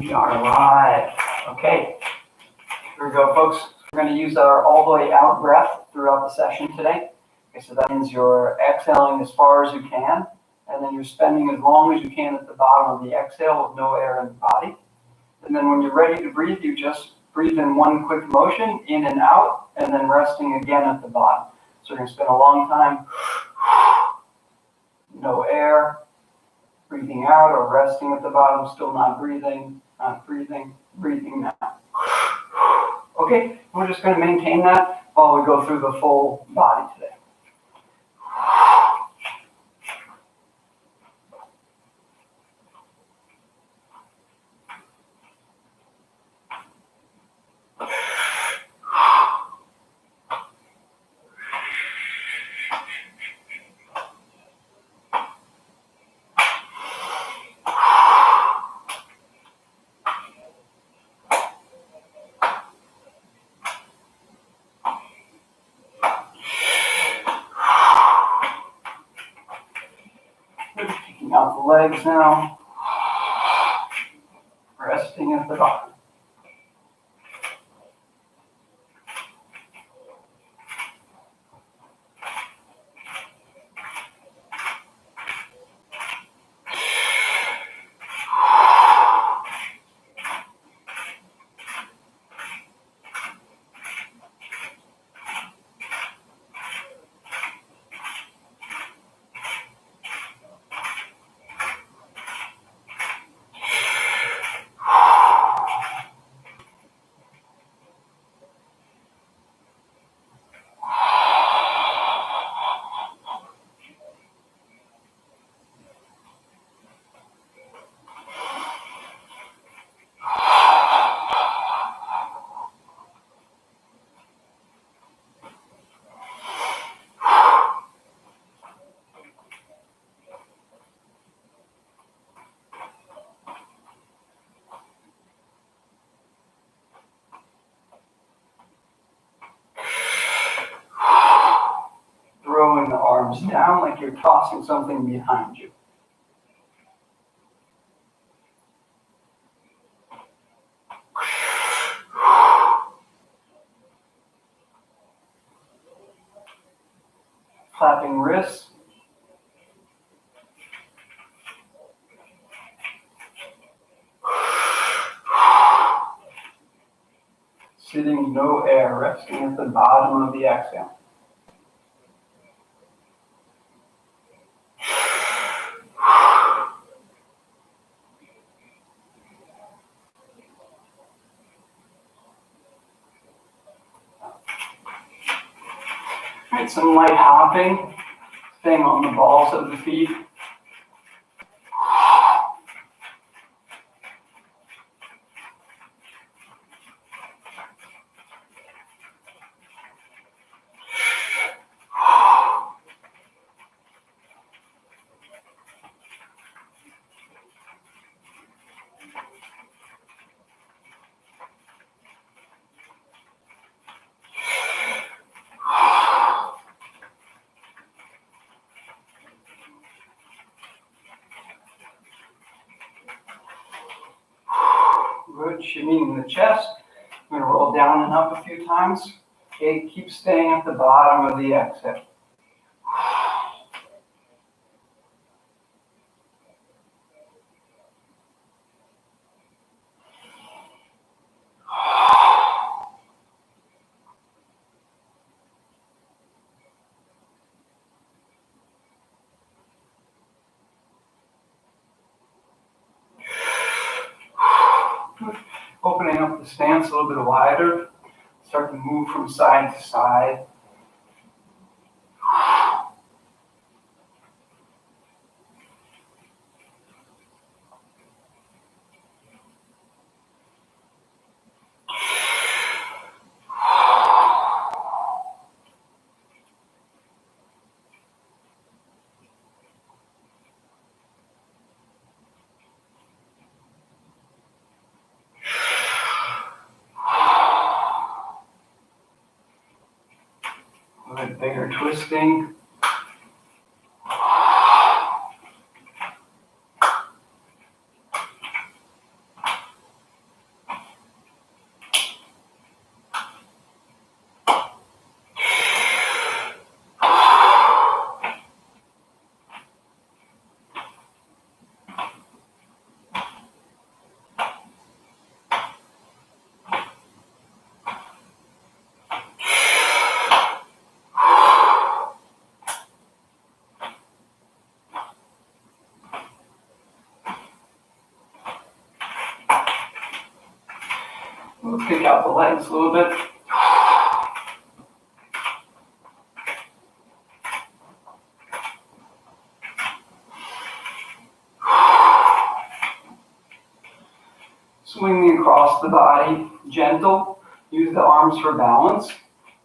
We are live. Okay, here we go, folks. We're going to use our all the way out breath throughout the session today. Okay, so that means you're exhaling as far as you can, and then you're spending as long as you can at the bottom of the exhale with no air in the body. And then when you're ready to breathe, you just breathe in one quick motion, in and out, and then resting again at the bottom. So we're going to spend a long time, no air, breathing out or resting at the bottom, still not breathing, breathing now. Okay, we're just going to maintain that while we go through the full body today. Kicking out the legs now, resting at the bottom. Throwing the arms down like you're tossing something behind you. Clapping wrists. Sitting, no air, resting at the bottom of the exhale. Right, some light hopping, staying on the balls of the feet. Good, shimmying the chest. I'm going to roll down and up a few times. Okay, keep staying at the bottom of the exhale. Opening up the stance a little bit wider. Start to move from side to side. A little bit bigger twisting. We'll kick out the legs a little bit. Swinging across the body, gentle. Use the arms for balance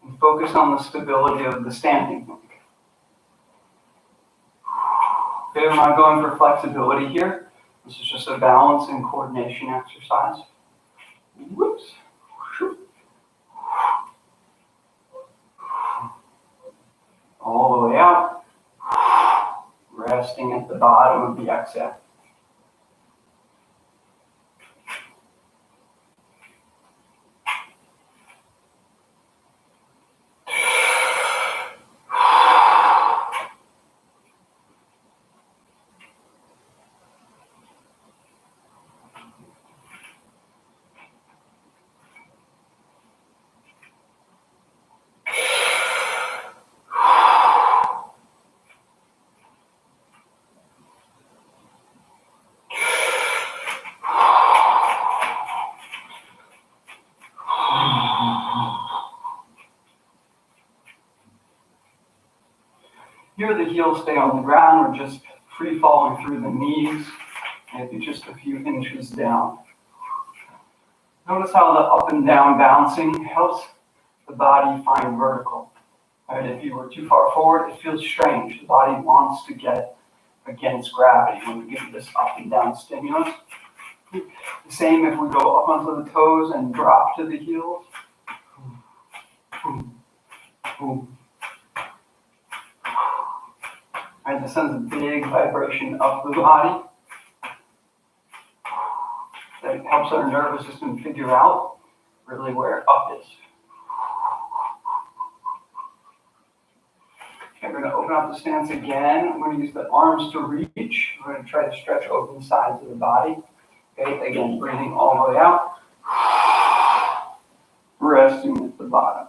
and focus on the stability of the standing leg. Okay, we're not going for flexibility here. This is just a balance and coordination exercise. Whoops. All the way out. Resting at the bottom of the exhale. Here the heels stay on the ground. We're just free falling through the knees, maybe just a few inches down. Notice how the up and down bouncing helps the body find vertical. Right? If you were too far forward, it feels strange. The body wants to get against gravity when we give this up and down stimulus. The same if we go up onto the toes and drop to the heels. Right, this sends a big vibration up the body that helps our nervous system figure out really where up is. Okay, we're going to open up the stance again. I'm going to use the arms to reach. We're going to try to stretch open the sides of the body. Okay, again, breathing all the way out. Resting at the bottom.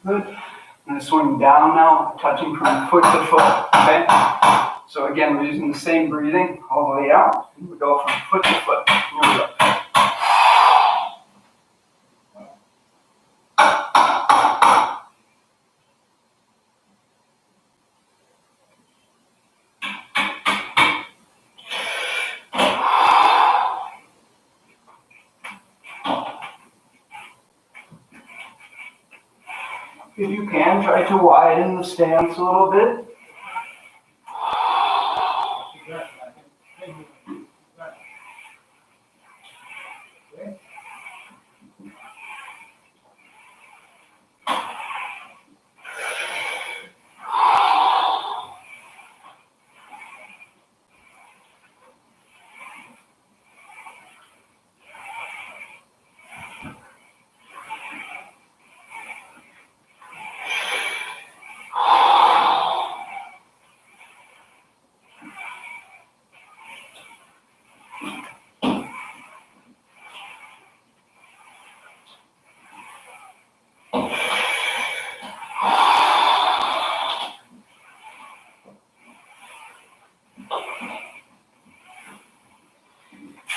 Good. I'm going to swing down now, touching from foot to foot. Okay? So again, we're using the same breathing all the way out. And we go from foot to foot. Here we go. If you can, try to widen the stance a little bit.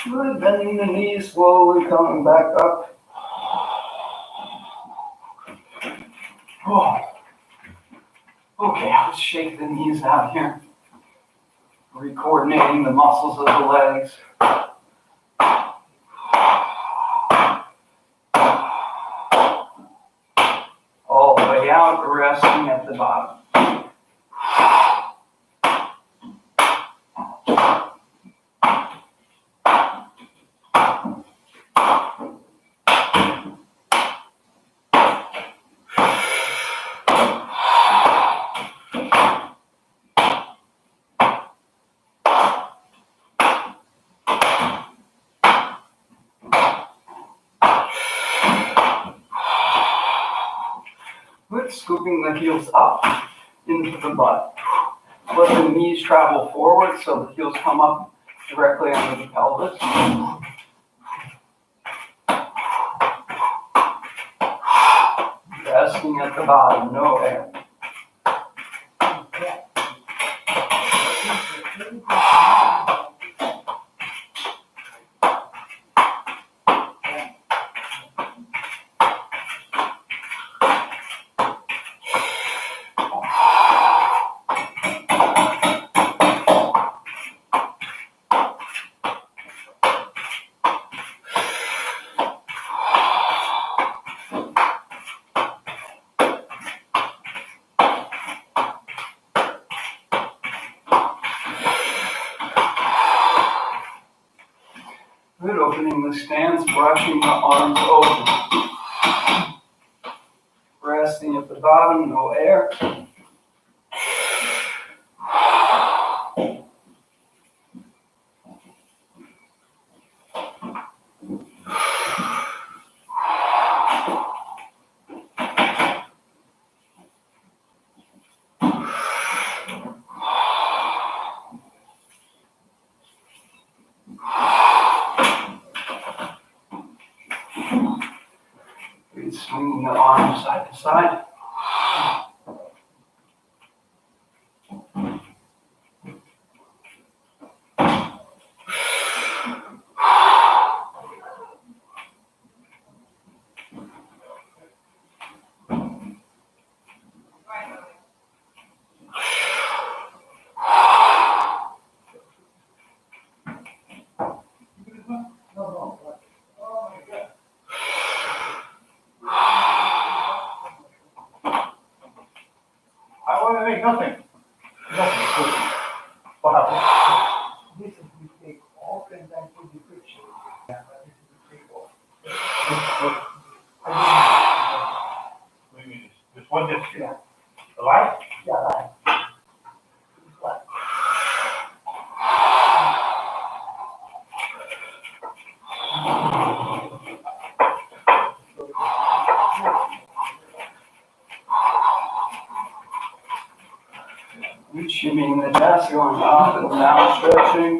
Good, bending the knees slowly, coming back up. Oh. Okay, let's shake the knees out here. Recoordinating the muscles of the legs. All the way out, resting at the bottom. scooping the heels up into the butt. Let the knees travel forward so the heels come up directly under the pelvis. Resting at the bottom, no air. Good, opening the stance, brushing the arms open. Resting at the bottom, no air. Swinging the arms side to side. I want to make nothing. Nothing. What happened? This is we take off and then put the friction. Yeah, this is we take off. What do you mean? This one disc? Yeah. The light? Yeah, light. It's light. Shimmying the chest, going up and down, stretching.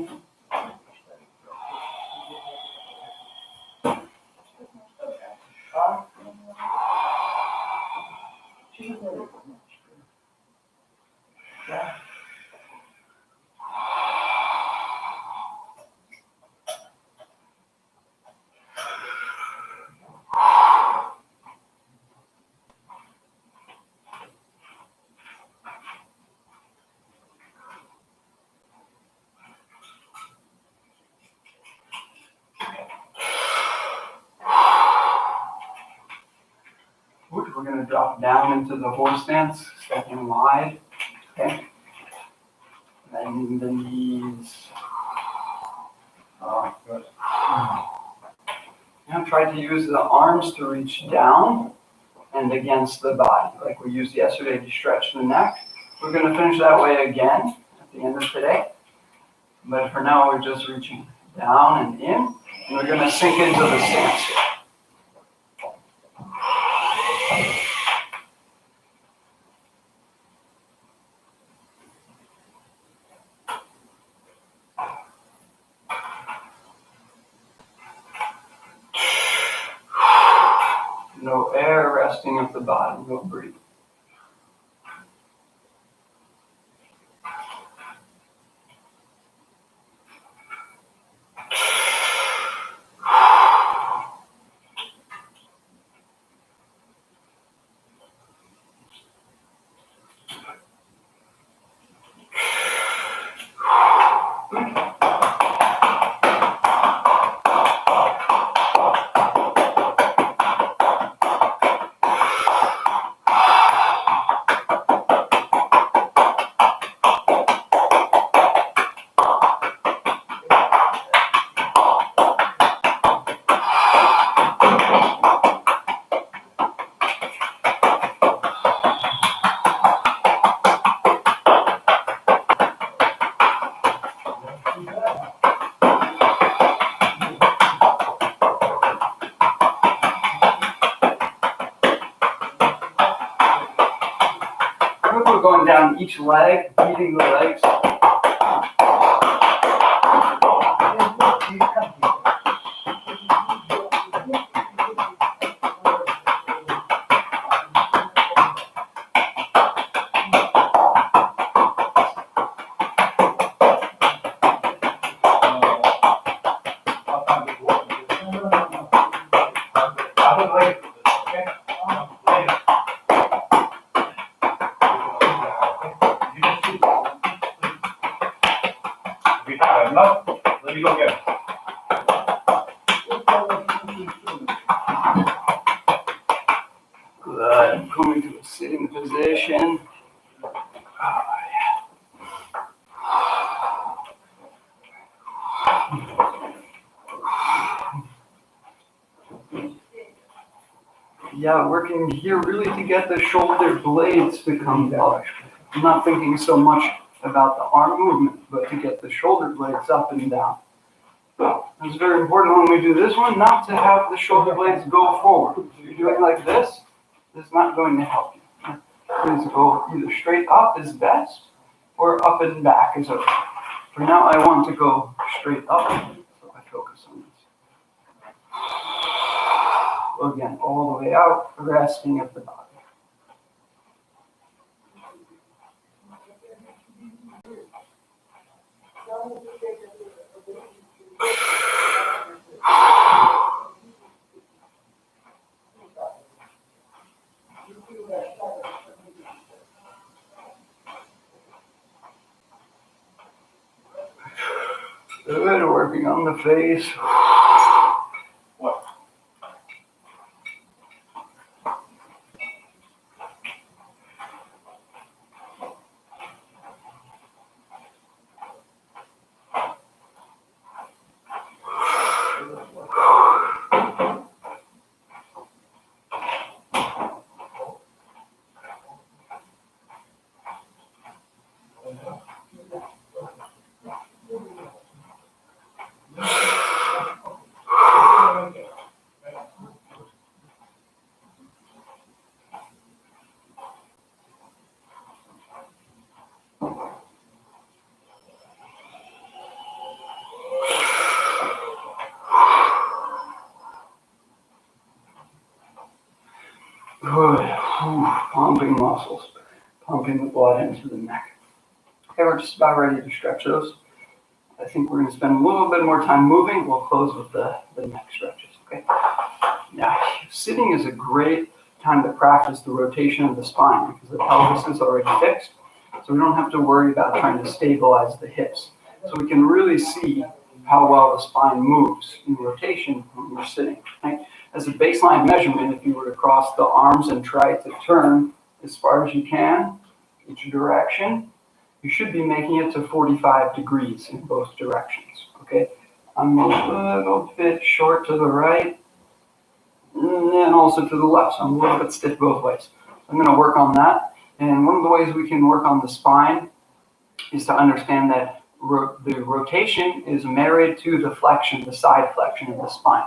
We're going to drop down into the horse stance, stepping wide. Okay. Bending the knees. Good. Now try to use the arms to reach down and against the body, like we used yesterday to stretch the neck. We're going to finish that way again at the end of today. But for now, we're just reaching down and in, and we're going to sink into the stance. No air, resting at the bottom, no breathe. going down each leg, beating the legs. Let me go get it. Good. Coming to a sitting position. Yeah, working here really to get the shoulder blades to come up. I'm not thinking so much about the arm movement, but to get the shoulder blades up and down. It's very important when we do this one not to have the shoulder blades go forward. If you're doing like this, it's not going to help you. Please go either straight up is best, or up and back is okay. For now, I want to go straight up, so I focus on this. Again, all the way out, resting at the bottom. Good, working on the face. Good. Pumping muscles, pumping the blood into the neck. Okay, we're just about ready to stretch those. I think we're going to spend a little bit more time moving. We'll close with the neck stretches, okay? Now, sitting is a great time to practice the rotation of the spine because the pelvis is already fixed, so we don't have to worry about trying to stabilize the hips. So we can really see how well the spine moves in rotation when we're sitting, right? As a baseline measurement, if you were to cross the arms and try to turn as far as you can, each direction, you should be making it to 45 degrees in both directions, okay? I'm a little bit short to the right, and also to the left, so I'm a little bit stiff both ways. I'm going to work on that, and one of the ways we can work on the spine is to understand that the rotation is married to the flexion, the side flexion of the spine.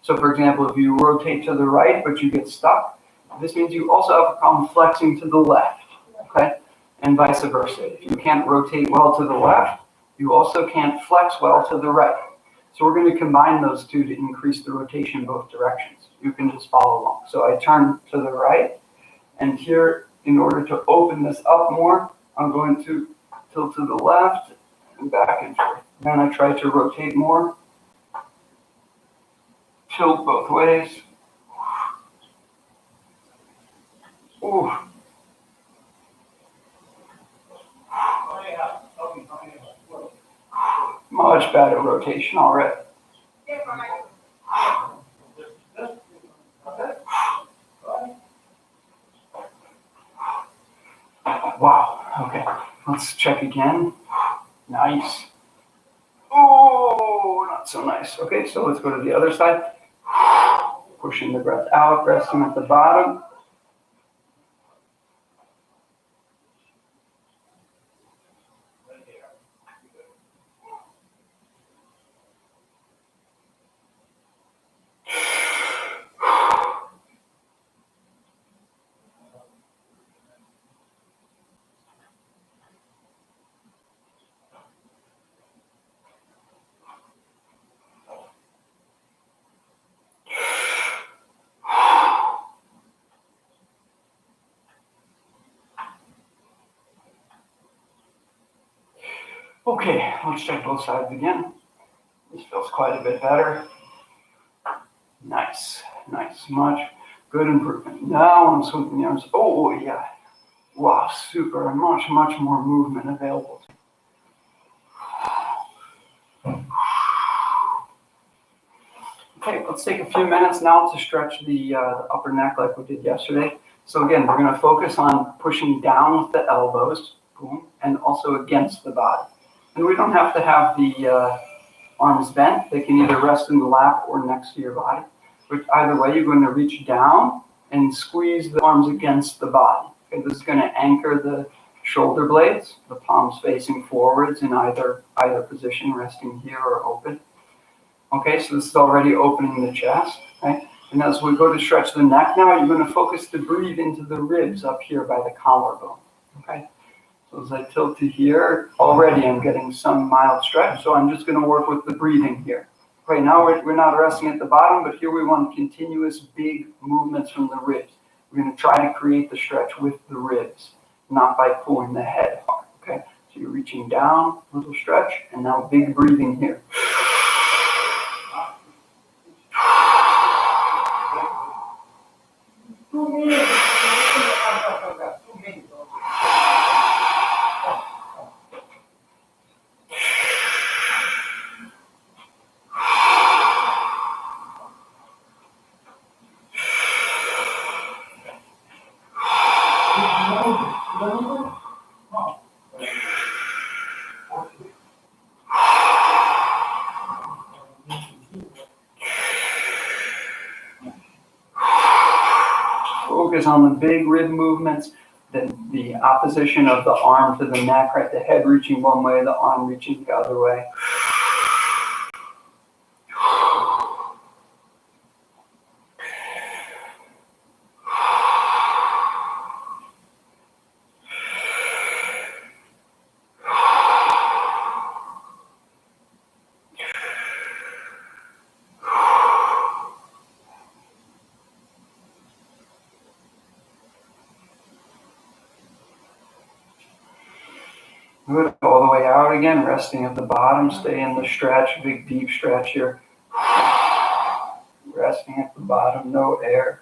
So for example, if you rotate to the right, but you get stuck, this means you also have a problem flexing to the left, okay? And vice versa. If you can't rotate well to the left, you also can't flex well to the right. So we're going to combine those two to increase the rotation in both directions. You can just follow along. So I turn to the right, and here, in order to open this up more, I'm going to tilt to the left and back and forth. Then I try to rotate more. Tilt both ways. Ooh. Much better rotation already. Wow, okay, let's check again. Nice. Oh, not so nice. Okay, so let's go to the other side. Pushing the breath out, resting at the bottom. Okay, let's check both sides again. This feels quite a bit better. Nice, nice, much good improvement. Now I'm sweeping the arms. Oh yeah, wow, super, much more movement available. Okay, let's take a few minutes now to stretch the upper neck like we did yesterday. So again, we're going to focus on pushing down with the elbows, boom, and also against the body. And we don't have to have the arms bent. They can either rest in the lap or next to your body. But either way, you're going to reach down and squeeze the arms against the body. Okay, this is going to anchor the shoulder blades, the palms facing forwards in either position, resting here or open. Okay, so this is already opening the chest. Okay? And as we go to stretch the neck now, you're going to focus to breathe into the ribs up here by the collarbone. Okay? So as I tilt to here, already I'm getting some mild stretch, so I'm just going to work with the breathing here. Okay, now we're not resting at the bottom, but here we want continuous big movements from the ribs. We're going to try to create the stretch with the ribs, not by pulling the head hard. Okay, so you're reaching down, little stretch, and now big breathing here. Focus on the big rib movements, the opposition of the arm to the neck, right? The head reaching one way, the arm reaching the other way. Good, all the way out again, resting at the bottom, stay in the stretch, big deep stretch here. Resting at the bottom, no air.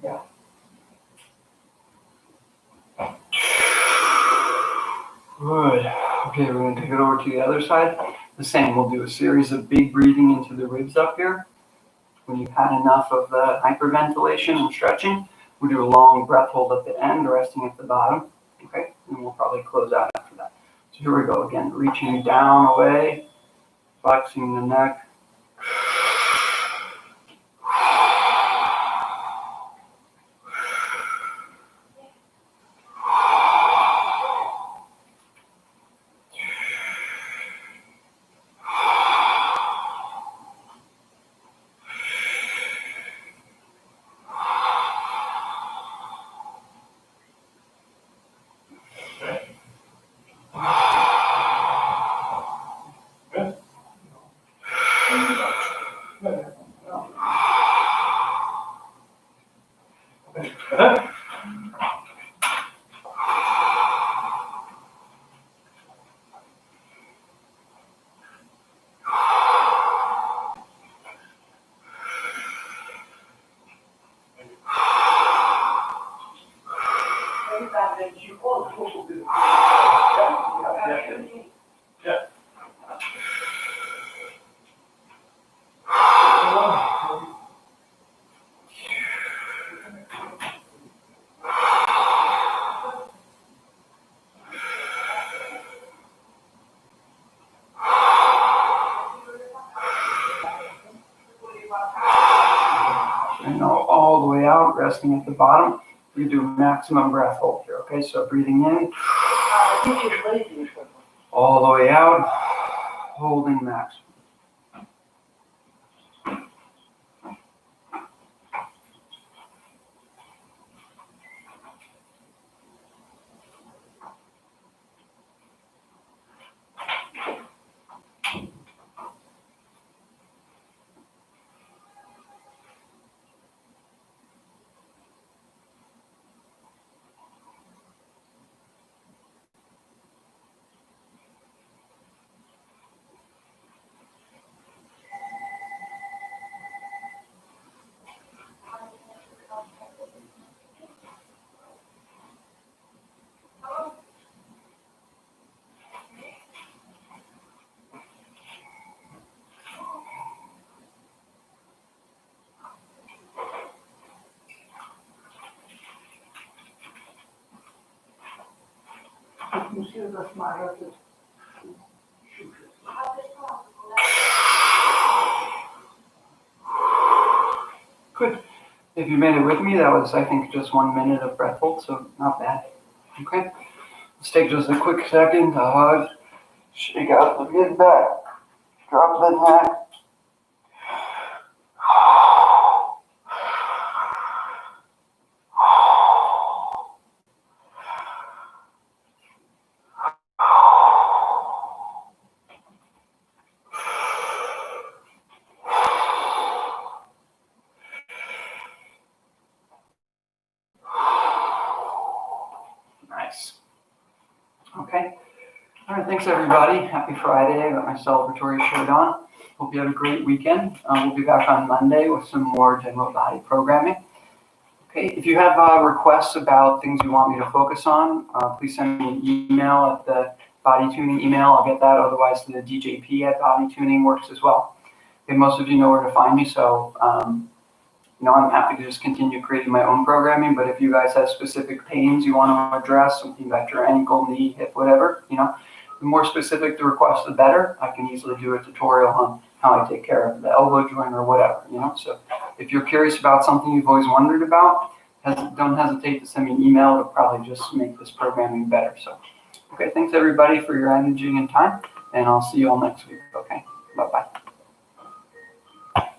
Yeah. Good. Okay, we're going to take it over to the other side. The same, we'll do a series of big breathing into the ribs up here. When you've had enough of the hyperventilation and stretching, we'll do a long breath hold at the end, resting at the bottom. Okay, and we'll probably close out after that. So here we go again, reaching down away, flexing the neck. And now all the way out, resting at the bottom. We do maximum breath hold here, okay? So breathing in. All the way out, holding max. You see the smile to shoot. Good. If you made it with me, that was, I think, just 1 minute of breath hold, so not bad. Okay. Let's take just a quick second to hug, shake out the mid back, drop the neck. Nice. Okay. All right. Thanks, everybody. Happy Friday. I got my celebratory shirt on. Hope you have a great weekend. We'll be back on Monday with some more general body programming. Okay. If you have requests about things you want me to focus on, please send me an email at the body tuning email. I'll get that. Otherwise, the DJP at body tuning works as well. Okay, most of you know where to find me, so I'm happy to just continue creating my own programming, but if you guys have specific pains you want to address, something about your ankle, knee, hip, whatever, the more specific the request, the better. I can easily do a tutorial on how I take care of the elbow joint or whatever, So if you're curious about something you've always wondered about, don't hesitate to send me an email. It'll probably just make this programming better. So, okay, thanks everybody for your energy and time, and I'll see you all next week. Okay, bye-bye.